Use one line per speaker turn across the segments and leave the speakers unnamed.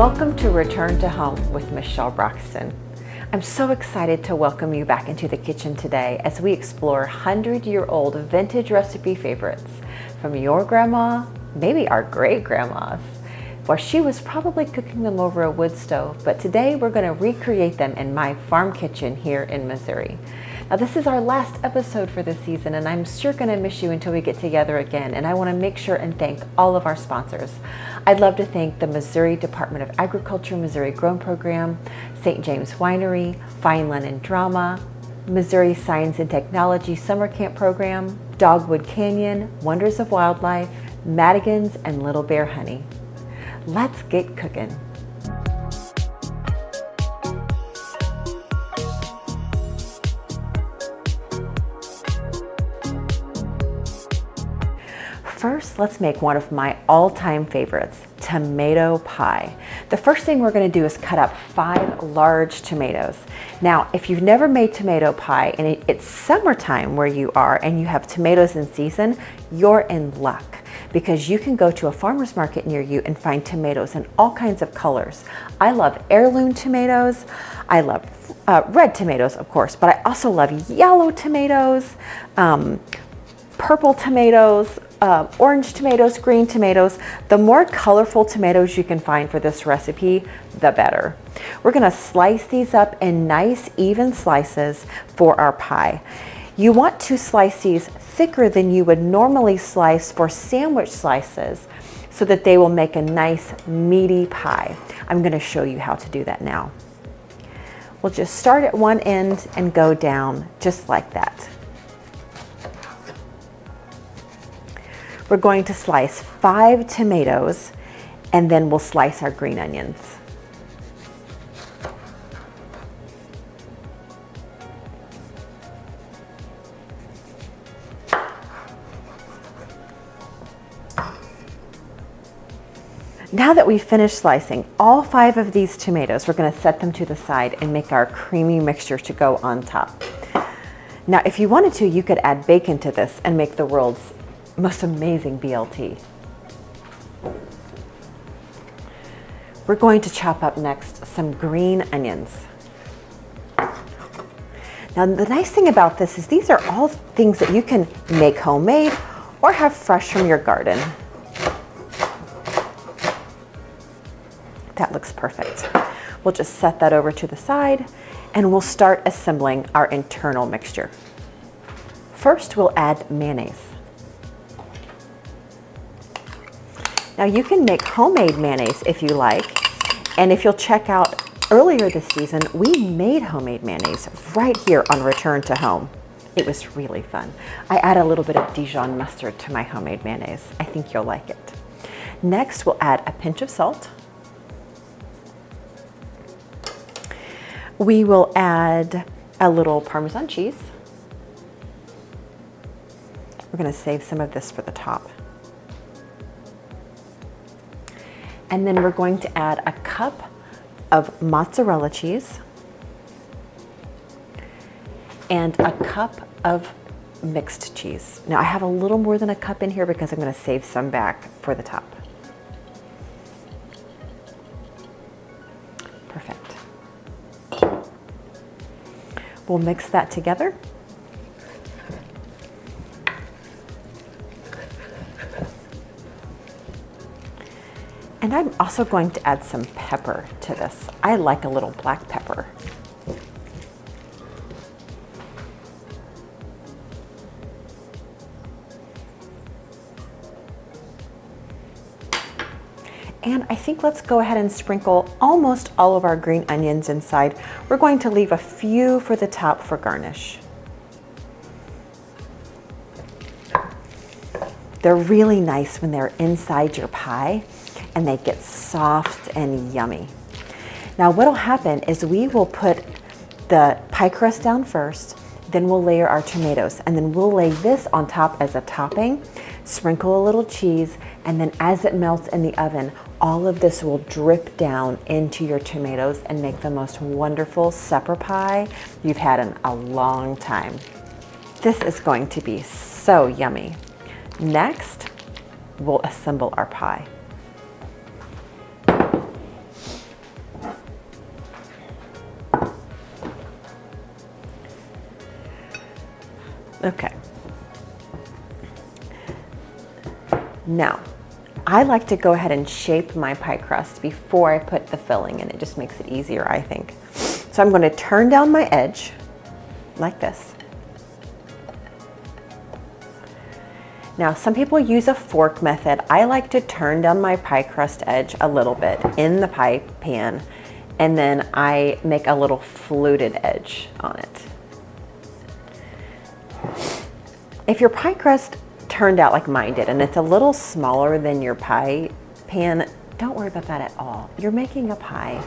Welcome to Return to Home with Michele Broxton. I'm so excited to welcome you back into the kitchen today as we explore 100-year-old vintage recipe favorites from your grandma, maybe our great-grandmas. Well, she was probably cooking them over a wood stove, but today we're going to recreate them in my farm kitchen here in Missouri. Now, this is our last episode for this season, and I'm sure going to miss you until we get together again, and I want to make sure and thank all of our sponsors. I'd love to thank the Missouri Department of Agriculture Missouri Grown Program, St. James Winery, Fine Linen Drama, Missouri Science and Technology Summer Camp Program, Dogwood Canyon, Wonders of Wildlife, Madigan's, and Little Bear Honey. Let's get cooking. First, let's make one of my all-time favorites, tomato pie. The first thing we're going to do is cut up 5 large tomatoes. Now, if you've never made tomato pie and it's summertime where you are and you have tomatoes in season, you're in luck because you can go to a farmer's market near you and find tomatoes in all kinds of colors. I love heirloom tomatoes. I love red tomatoes, of course, but I also love yellow tomatoes, purple tomatoes, orange tomatoes, green tomatoes. The more colorful tomatoes you can find for this recipe, the better. We're gonna slice these up in nice even slices for our pie. You want to slice these thicker than you would normally slice for sandwich slices so that they will make a nice meaty pie. I'm gonna show you how to do that now. We'll just start at one end and go down just like that. We're going to slice 5 tomatoes and then we'll slice our green onions. Now that we've finished slicing all 5 of these tomatoes, we're going to set them to the side and make our creamy mixture to go on top. Now, if you wanted to, you could add bacon to this and make the world's most amazing BLT. We're going to chop up next some green onions. Now, the nice thing about this is these are all things that you can make homemade or have fresh from your garden. That looks perfect. We'll just set that over to the side and we'll start assembling our internal mixture. First, we'll add mayonnaise. Now, you can make homemade mayonnaise if you like, and if you'll check out earlier this season, we made homemade mayonnaise right here on Return to Home. It was really fun. I add a little bit of Dijon mustard to my homemade mayonnaise. I think you'll like it. Next, we'll add a pinch of salt. We will add a little Parmesan cheese. We're going to save some of this for the top. And then we're going to add a cup of mozzarella cheese and a cup of mixed cheese. Now, I have a little more than a cup in here because I'm going to save some back for the top. Perfect. We'll mix that together. And I'm also going to add some pepper to this. I like a little black pepper. And I think let's go ahead and sprinkle almost all of our green onions inside. We're going to leave a few for the top for garnish. They're really nice when they're inside your pie and they get soft and yummy. Now, what'll happen is we will put the pie crust down first, then we'll layer our tomatoes, and then we'll lay this on top as a topping, sprinkle a little cheese, and then as it melts in the oven, all of this will drip down into your tomatoes and make the most wonderful supper pie you've had in a long time. This is going to be so yummy. Next, we'll assemble our pie. Okay. Now, I like to go ahead and shape my pie crust before I put the filling in. It just makes it easier, I think. So I'm going to turn down my edge like this. Now, some people use a fork method. I like to turn down my pie crust edge a little bit in the pie pan, and then I make a little fluted edge on it. If your pie crust turned out like mine did, and it's a little smaller than your pie pan, don't worry about that at all. You're making a pie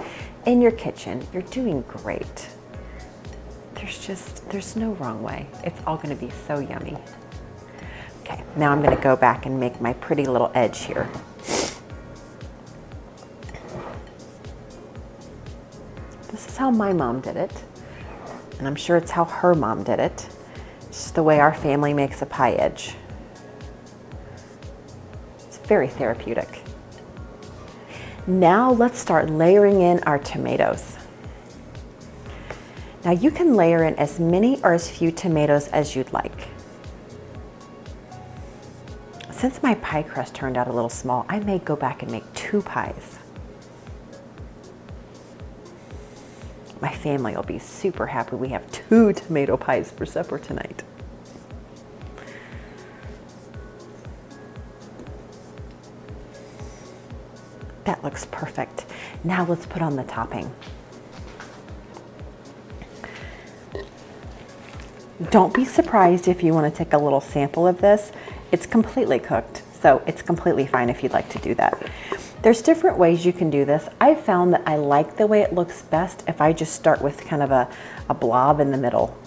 in your kitchen. You're doing great. There's no wrong way. It's all gonna be so yummy. Okay, now I'm gonna go back and make my pretty little edge here. This is how my mom did it, and I'm sure it's how her mom did it. It's just the way our family makes a pie edge. It's very therapeutic. Now let's start layering in our tomatoes. Now you can layer in as many or as few tomatoes as you'd like. Since my pie crust turned out a little small, I may go back and make 2 pies. My family will be super happy we have 2 tomato pies for supper tonight. That looks perfect. Now let's put on the topping. Don't be surprised if you want to take a little sample of this. It's completely cooked, so it's completely fine if you'd like to do that. There's different ways you can do this. I've found that I like the way it looks best if I just start with kind of a blob in the middle.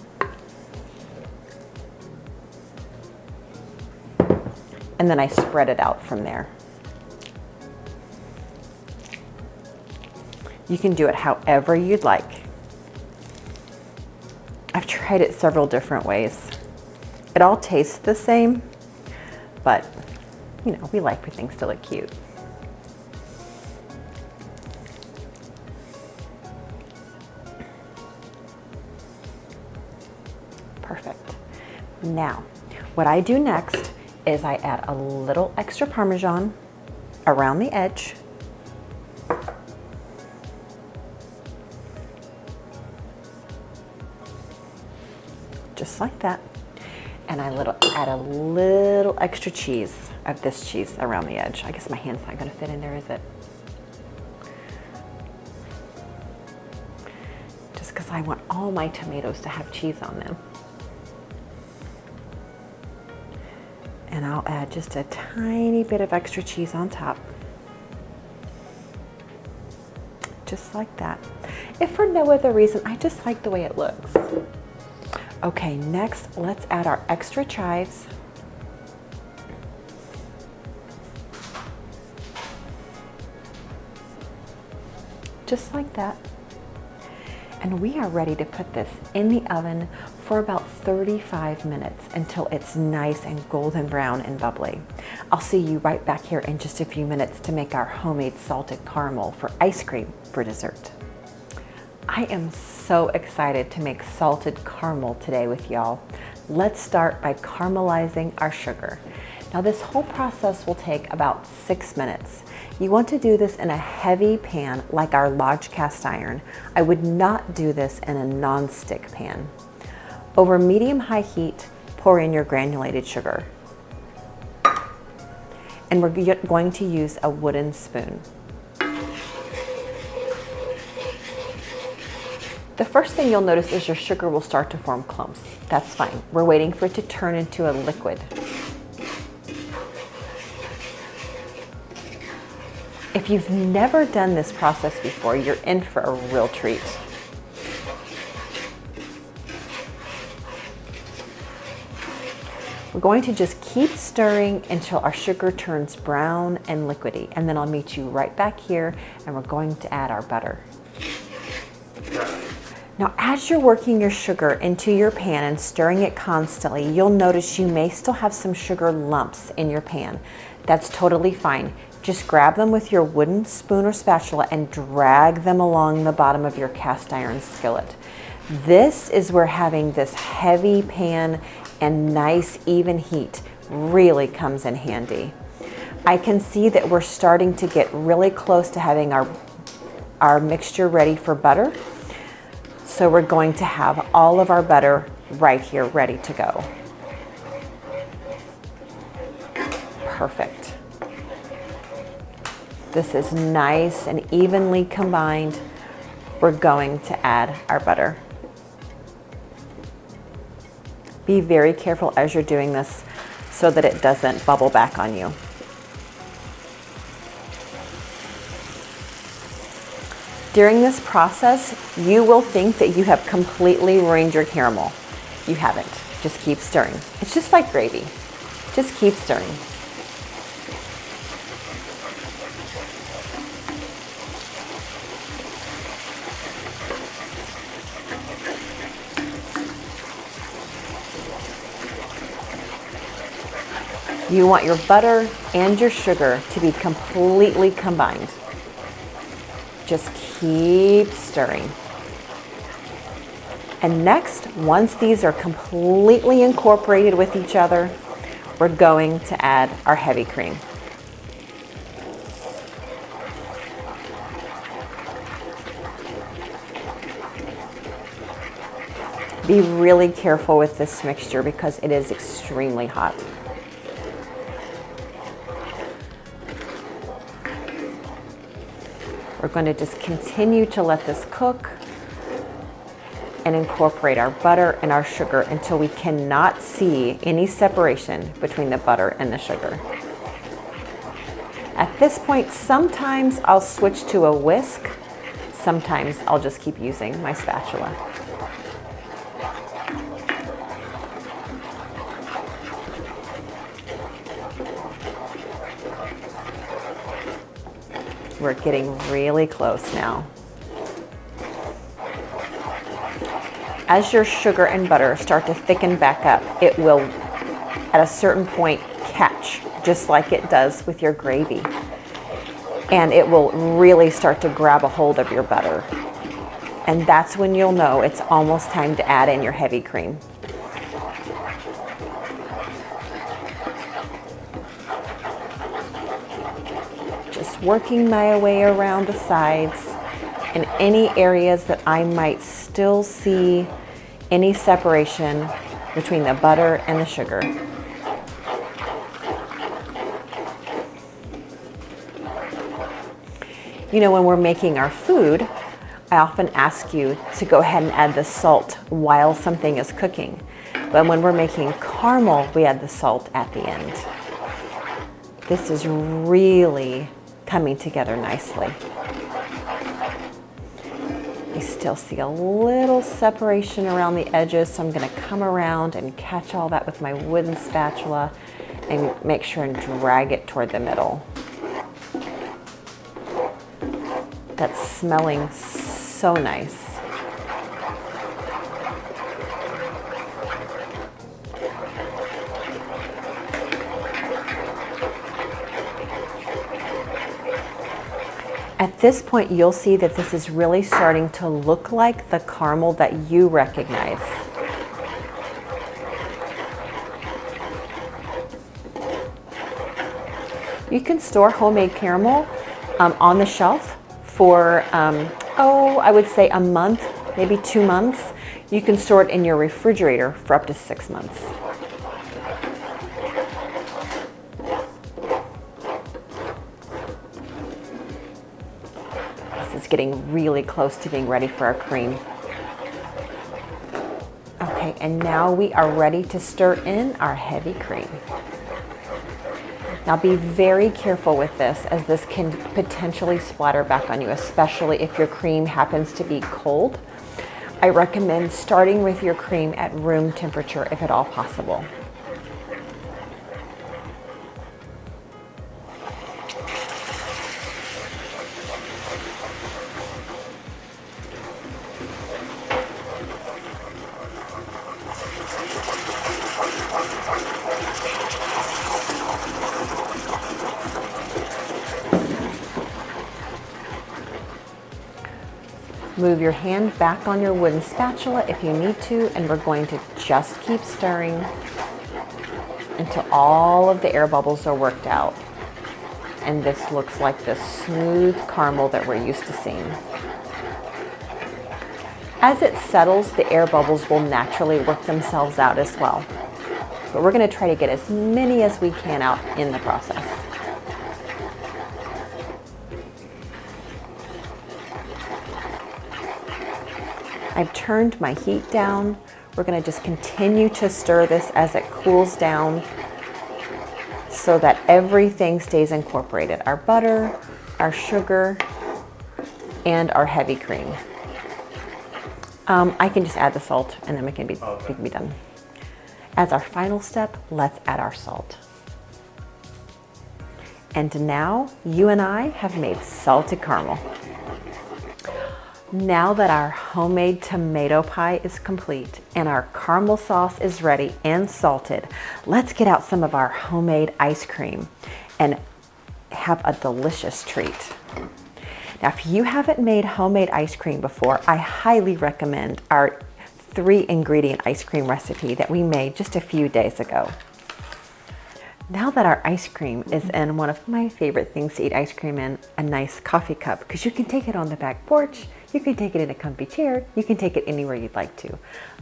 And then I spread it out from there. You can do it however you'd like. I've tried it several different ways. It all tastes the same, but you know, we like for things to look cute. Perfect. Now, what I do next is I add a little extra Parmesan around the edge. Just like that. And I add a little extra cheese of this cheese around the edge. I guess my hand's not gonna fit in there, is it? Just because I want all my tomatoes to have cheese on them. And I'll add just a tiny bit of extra cheese on top. Just like that. If for no other reason, I just like the way it looks. Okay, next, let's add our extra chives. Just like that. And we are ready to put this in the oven for about 35 minutes until it's nice and golden brown and bubbly. I'll see you right back here in just a few minutes to make our homemade salted caramel for ice cream for dessert. I am so excited to make salted caramel today with y'all. Let's start by caramelizing our sugar. Now this whole process will take about 6 minutes. You want to do this in a heavy pan like our Lodge cast iron. I would not do this in a non-stick pan. Over medium-high heat, pour in your granulated sugar. And we're going to use a wooden spoon. The first thing you'll notice is your sugar will start to form clumps. That's fine. We're waiting for it to turn into a liquid. If you've never done this process before, you're in for a real treat. We're going to just keep stirring until our sugar turns brown and liquidy, and then I'll meet you right back here and we're going to add our butter. Now, as you're working your sugar into your pan and stirring it constantly, you'll notice you may still have some sugar lumps in your pan. That's totally fine. Just grab them with your wooden spoon or spatula and drag them along the bottom of your cast iron skillet. This is where having this heavy pan and nice even heat really comes in handy. I can see that we're starting to get really close to having our mixture ready for butter. So we're going to have all of our butter right here ready to go. Perfect. This is nice and evenly combined. We're going to add our butter. Be very careful as you're doing this so that it doesn't bubble back on you. During this process, you will think that you have completely ruined your caramel. You haven't. Just keep stirring. It's just like gravy. Just keep stirring. You want your butter and your sugar to be completely combined. Just keep stirring. And next, once these are completely incorporated with each other, we're going to add our heavy cream. Be really careful with this mixture because it is extremely hot. We're going to just continue to let this cook and incorporate our butter and our sugar until we cannot see any separation between the butter and the sugar. At this point, sometimes I'll switch to a whisk. Sometimes I'll just keep using my spatula. We're getting really close now. As your sugar and butter start to thicken back up, it will, at a certain point, catch, just like it does with your gravy. And it will really start to grab a hold of your butter. And that's when you'll know it's almost time to add in your heavy cream. Working my way around the sides and any areas that I might still see any separation between the butter and the sugar. You know, when we're making our food, I often ask you to go ahead and add the salt while something is cooking. But when we're making caramel, we add the salt at the end. This is really coming together nicely. You still see a little separation around the edges, so I'm going to come around and catch all that with my wooden spatula and make sure and drag it toward the middle. That's smelling so nice. At this point, you'll see that this is really starting to look like the caramel that you recognize. You can store homemade caramel on the shelf for, I would say a month, maybe 2 months. You can store it in your refrigerator for up to 6 months. Getting really close to being ready for our cream. Okay, and now we are ready to stir in our heavy cream. Now be very careful with this, as this can potentially splatter back on you, especially if your cream happens to be cold. I recommend starting with your cream at room temperature if at all possible. Move your hand back on your wooden spatula if you need to, and we're going to just keep stirring until all of the air bubbles are worked out. And this looks like the smooth caramel that we're used to seeing. As it settles, the air bubbles will naturally work themselves out as well. But we're going to try to get as many as we can out in the process. I've turned my heat down. We're going to just continue to stir this as it cools down so that everything stays incorporated. Our butter, our sugar, and our heavy cream. I can just add the salt and then we can be done. As our final step, let's add our salt. And now you and I have made salted caramel. Now that our homemade tomato pie is complete and our caramel sauce is ready and salted, let's get out some of our homemade ice cream and have a delicious treat. Now, if you haven't made homemade ice cream before, I highly recommend our 3-ingredient ice cream recipe that we made just a few days ago. Now that our ice cream is in one of my favorite things to eat ice cream in, a nice coffee cup, because you can take it on the back porch, you can take it in a comfy chair, you can take it anywhere you'd like to.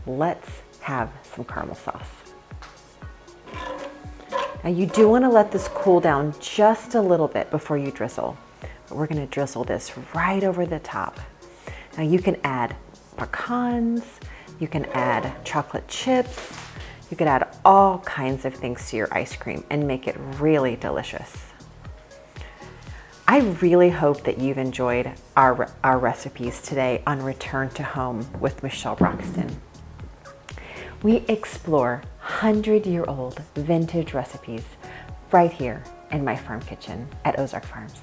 Let's have some caramel sauce. Now you do want to let this cool down just a little bit before you drizzle. But we're going to drizzle this right over the top. Now you can add pecans, you can add chocolate chips, you can add all kinds of things to your ice cream and make it really delicious. I really hope that you've enjoyed our recipes today on Return to Home with Michele Broxton. We explore 100-year-old vintage recipes right here in my farm kitchen at Ozark Farms.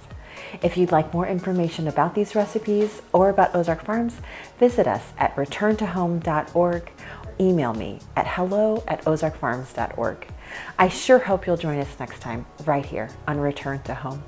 If you'd like more information about these recipes or about Ozark Farms, visit us at returntohome.org. Email me at hello@ozarkfarms.org. I sure hope you'll join us next time right here on Return to Home.